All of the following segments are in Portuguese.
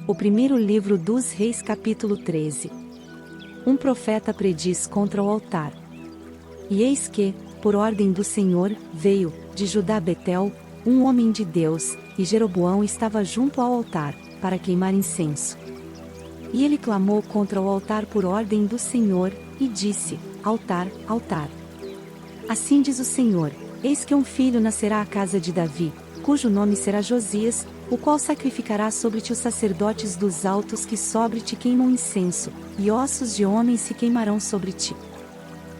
O primeiro livro dos Reis, capítulo 13. Um profeta prediz contra o altar. E eis que, por ordem do Senhor, veio, de Judá Betel, um homem de Deus, e Jeroboão estava junto ao altar, para queimar incenso. E ele clamou contra o altar por ordem do Senhor, e disse: Altar, altar. Assim diz o Senhor: eis que um filho nascerá à casa de Davi, cujo nome será Josias, o qual sacrificará sobre ti os sacerdotes dos altos que sobre ti queimam incenso, e ossos de homens se queimarão sobre ti.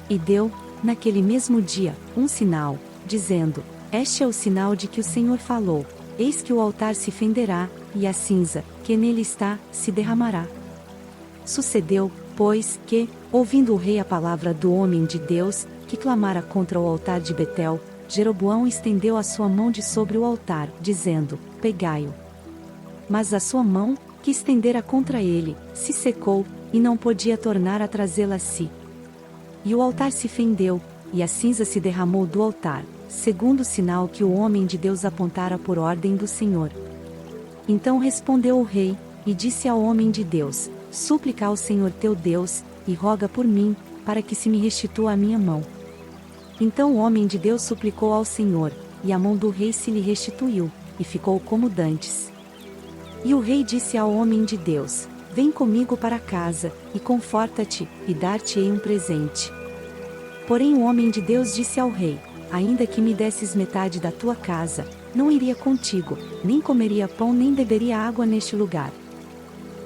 E deu, naquele mesmo dia, um sinal, dizendo: este é o sinal de que o Senhor falou: eis que o altar se fenderá, e a cinza, que nele está, se derramará. Sucedeu, pois, que, ouvindo o rei a palavra do homem de Deus, que clamara contra o altar de Betel, Jeroboão estendeu a sua mão de sobre o altar, dizendo: pegai-o. Mas a sua mão, que estendera contra ele, se secou, e não podia tornar a trazê-la a si. E o altar se fendeu, e a cinza se derramou do altar, segundo o sinal que o homem de Deus apontara por ordem do Senhor. Então respondeu o rei, e disse ao homem de Deus: súplica ao Senhor teu Deus, e roga por mim, para que se me restitua a minha mão. Então o homem de Deus suplicou ao Senhor, e a mão do rei se lhe restituiu, e ficou como dantes. E o rei disse ao homem de Deus: vem comigo para casa, e conforta-te, e dar-te-ei um presente. Porém o homem de Deus disse ao rei: ainda que me desses metade da tua casa, não iria contigo, nem comeria pão nem beberia água neste lugar.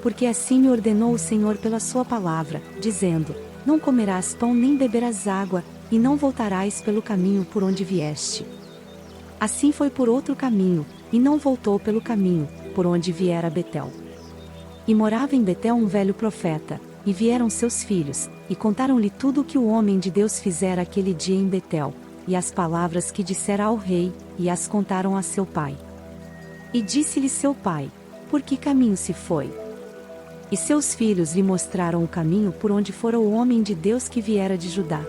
Porque assim me ordenou o Senhor pela sua palavra, dizendo: não comerás pão nem beberás água, e não voltarás pelo caminho por onde vieste. Assim foi por outro caminho, e não voltou pelo caminho, por onde viera a Betel. E morava em Betel um velho profeta, e vieram seus filhos, e contaram-lhe tudo o que o homem de Deus fizera aquele dia em Betel, e as palavras que dissera ao rei, e as contaram a seu pai. E disse-lhe seu pai: por que caminho se foi? E seus filhos lhe mostraram o caminho por onde fora o homem de Deus que viera de Judá.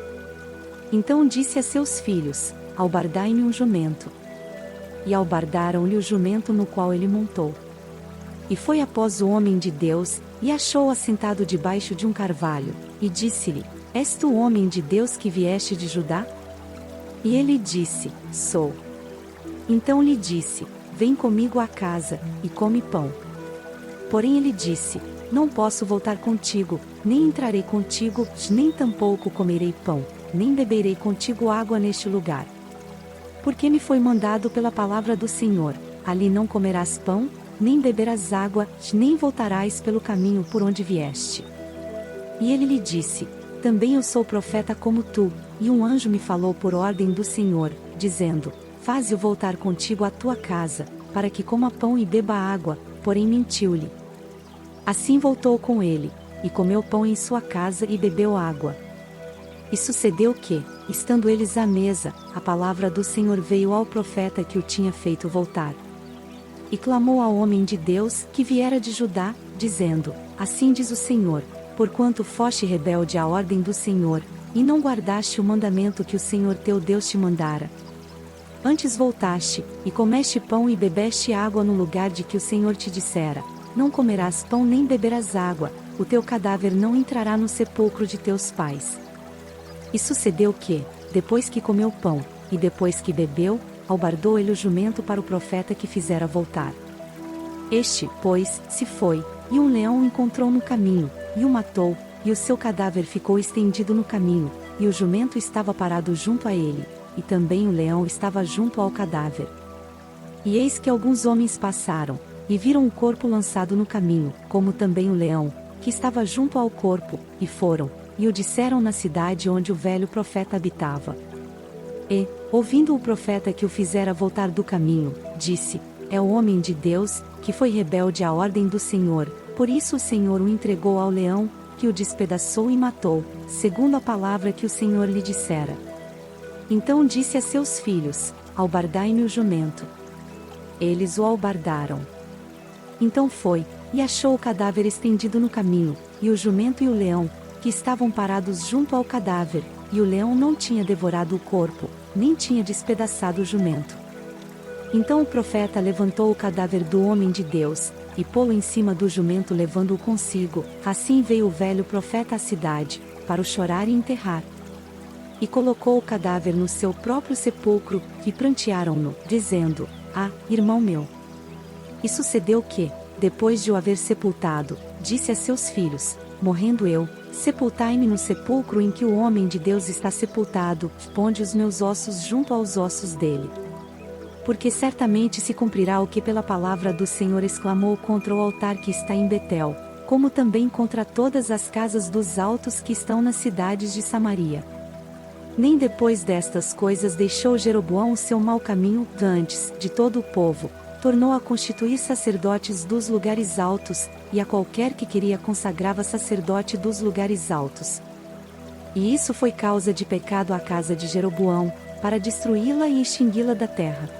Então disse a seus filhos: albardai-me um jumento. E albardaram-lhe o jumento no qual ele montou. E foi após o homem de Deus, e achou-o assentado debaixo de um carvalho, e disse-lhe: és tu o homem de Deus que vieste de Judá? E ele disse: sou. Então lhe disse: vem comigo à casa, e come pão. Porém ele disse: não posso voltar contigo, nem entrarei contigo, nem tampouco comerei pão, nem beberei contigo água neste lugar. Porque me foi mandado pela palavra do Senhor: ali não comerás pão, nem beberás água, nem voltarás pelo caminho por onde vieste. E ele lhe disse: também eu sou profeta como tu, e um anjo me falou por ordem do Senhor, dizendo: faze-o voltar contigo à tua casa, para que coma pão e beba água, porém mentiu-lhe. Assim voltou com ele, e comeu pão em sua casa e bebeu água. E sucedeu que, estando eles à mesa, a palavra do Senhor veio ao profeta que o tinha feito voltar. E clamou ao homem de Deus, que viera de Judá, dizendo: assim diz o Senhor: porquanto foste rebelde à ordem do Senhor, e não guardaste o mandamento que o Senhor teu Deus te mandara. Antes voltaste, e comeste pão e bebeste água no lugar de que o Senhor te dissera: não comerás pão nem beberás água, o teu cadáver não entrará no sepulcro de teus pais. E sucedeu que, depois que comeu pão, e depois que bebeu, albardou ele o jumento para o profeta que fizera voltar. Este, pois, se foi, e um leão o encontrou no caminho, e o matou, e o seu cadáver ficou estendido no caminho, e o jumento estava parado junto a ele, e também o leão estava junto ao cadáver. E eis que alguns homens passaram, e viram o corpo lançado no caminho, como também o leão, que estava junto ao corpo, e foram, e o disseram na cidade onde o velho profeta habitava. E, ouvindo o profeta que o fizera voltar do caminho, disse: é o homem de Deus, que foi rebelde à ordem do Senhor, por isso o Senhor o entregou ao leão, que o despedaçou e matou, segundo a palavra que o Senhor lhe dissera. Então disse a seus filhos: albardai-me o jumento. Eles o albardaram. Então foi, e achou o cadáver estendido no caminho, e o jumento e o leão, que estavam parados junto ao cadáver, e o leão não tinha devorado o corpo, nem tinha despedaçado o jumento. Então o profeta levantou o cadáver do homem de Deus, e pô-lo em cima do jumento levando-o consigo. Assim veio o velho profeta à cidade, para o chorar e enterrar. E colocou o cadáver no seu próprio sepulcro, e prantearam-no, dizendo: Ah, irmão meu! E sucedeu que, depois de o haver sepultado, disse a seus filhos: Morrendo eu, sepultai-me no sepulcro em que o homem de Deus está sepultado, ponde os meus ossos junto aos ossos dele. Porque certamente se cumprirá o que pela palavra do Senhor exclamou contra o altar que está em Betel, como também contra todas as casas dos altos que estão nas cidades de Samaria. Nem depois destas coisas deixou Jeroboão o seu mau caminho, antes, de todo o povo, tornou a constituir sacerdotes dos lugares altos, e a qualquer que queria consagrava sacerdote dos lugares altos. E isso foi causa de pecado à casa de Jeroboão, para destruí-la e extingui-la da terra.